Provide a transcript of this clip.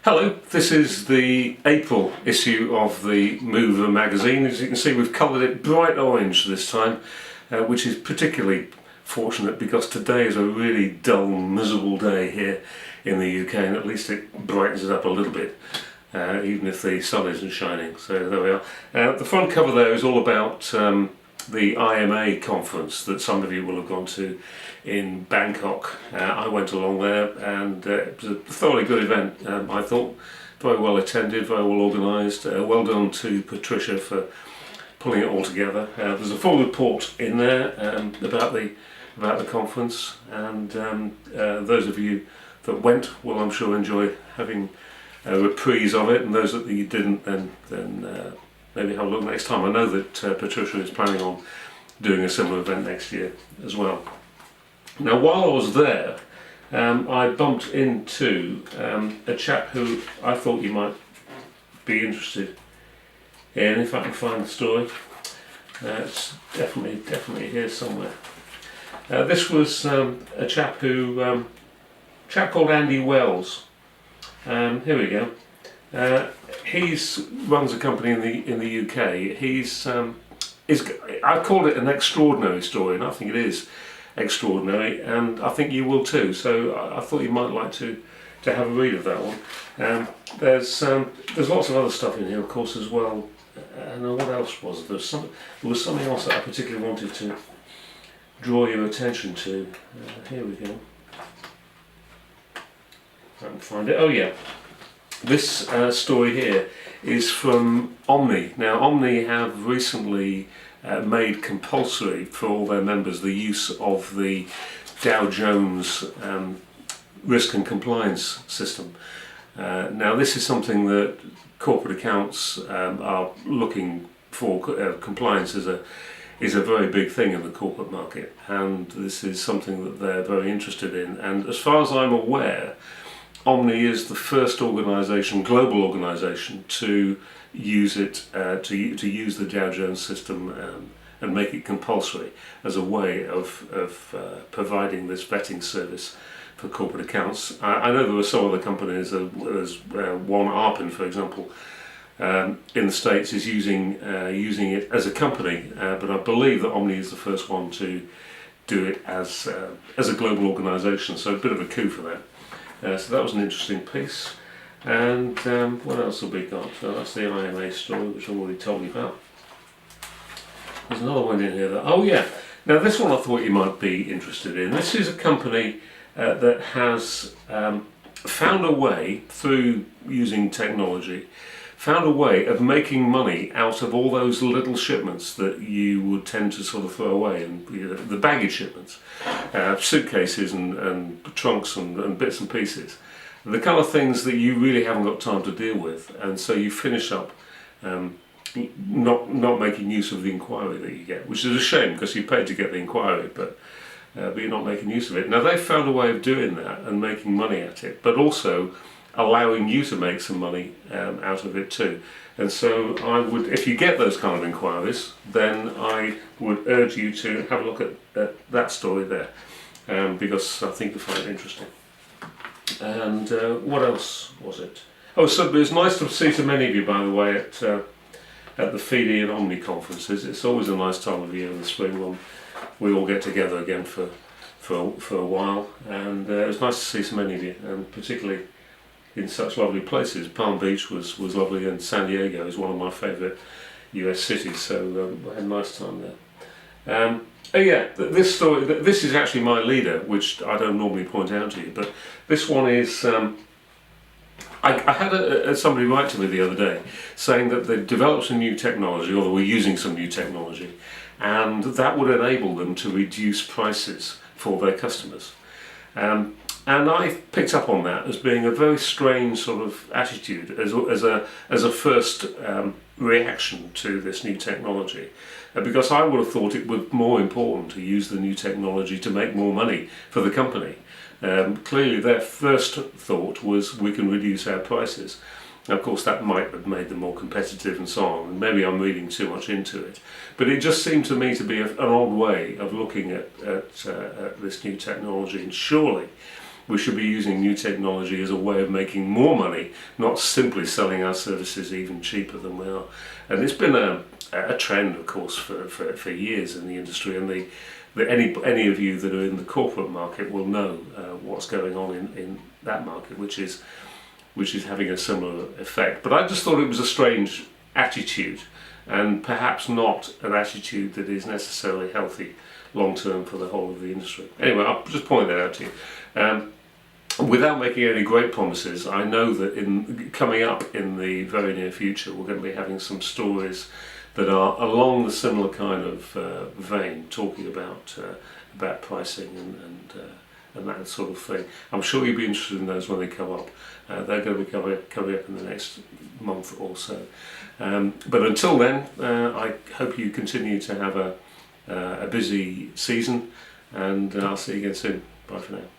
Hello, this is the April issue of the Mover magazine. As you can see, we've coloured it bright orange this time, which is particularly fortunate because today is a really dull, miserable day here in the UK, and at least it brightens it up a little bit, even if the sun isn't shining. So there we are. The front cover there is all about the IMA conference that some of you will have gone to in Bangkok. I went along there, and it was a thoroughly good event. I thought very well attended, very well organised. Well done to Patricia for pulling it all together. There's a full report in there about the conference, and those of you that went will, I'm sure, enjoy having a reprise of it, and those that you didn't, then maybe have a look next time. I know that Patricia is planning on doing a similar event next year as well. Now, while I was there, I bumped into a chap who I thought you might be interested in, if I can find the story. It's definitely here somewhere. This was a chap called Andy Wells. Here we go. He runs a company in the UK. I called it an extraordinary story, and I think it is extraordinary, and I think you will too. So I thought you might like to have a read of that one. There's lots of other stuff in here, of course, as well. And what else was there? There was something else that I particularly wanted to draw your attention to. Here we go. I can find it. Oh yeah. This story here is from Omni. Now, Omni have recently made compulsory for all their members the use of the Dow Jones risk and compliance system. Now, this is something that corporate accounts are looking for. Compliance is a very big thing in the corporate market, and this is something that they're very interested in. And as far as I'm aware, Omni is the first organisation, global organisation, to use it, to use the Dow Jones system and make it compulsory as a way of providing this vetting service for corporate accounts. I know there are some other companies. There's one, Arpin, for example, in the States, is using it as a company, but I believe that Omni is the first one to do it as a global organisation. So a bit of a coup for them. So that was an interesting piece. And what else have we got? So that's the IMA story, which I already told you about. There's another one in here oh yeah, now this one I thought you might be interested in. This is a company that has found a way, through using technology, found a way of making money out of all those little shipments that you would tend to sort of throw away, and the baggage shipments, suitcases and trunks and bits and pieces, the kind of things that you really haven't got time to deal with, and so you finish up not making use of the inquiry that you get, which is a shame because you paid to get the inquiry, but you're not making use of it. Now, they've found a way of doing that and making money at it, but also allowing you to make some money out of it too. And so I would, if you get those kind of inquiries, then I would urge you to have a look at that story there, because I think you'll find it interesting. And what else was it? Oh, so it's nice to see so many of you, by the way, at the FIDI and Omni conferences. It's always a nice time of year in the spring when we all get together again for a while, and it was nice to see so many of you, and particularly in such lovely places. Palm Beach was lovely, and San Diego is one of my favourite US cities, so I had a nice time there. Oh yeah, this story, this is actually my leader, which I don't normally point out to you, but this one is, I had somebody write to me the other day saying that they'd developed some new technology, or they were using some new technology, and that would enable them to reduce prices for their customers. And I picked up on that as being a very strange sort of attitude as a first reaction to this new technology, because I would have thought it was more important to use the new technology to make more money for the company. Clearly their first thought was, we can reduce our prices. Now, of course, that might have made them more competitive and so on, and maybe I'm reading too much into it, but it just seemed to me to be an odd way of looking at this new technology, and surely we should be using new technology as a way of making more money, not simply selling our services even cheaper than we are. And it's been a trend, of course, for years in the industry, and any of you that are in the corporate market will know what's going on in that market, which is having a similar effect. But I just thought it was a strange attitude, and perhaps not an attitude that is necessarily healthy long term for the whole of the industry. Anyway, I'll just point that out to you. Without making any great promises, I know that coming up in the very near future, we're going to be having some stories that are along the similar kind of vein, talking about pricing and that sort of thing. I'm sure you'll be interested in those when they come up. They're going to be coming up in the next month or so. But until then, I hope you continue to have a busy season, and I'll see you again soon. Bye for now.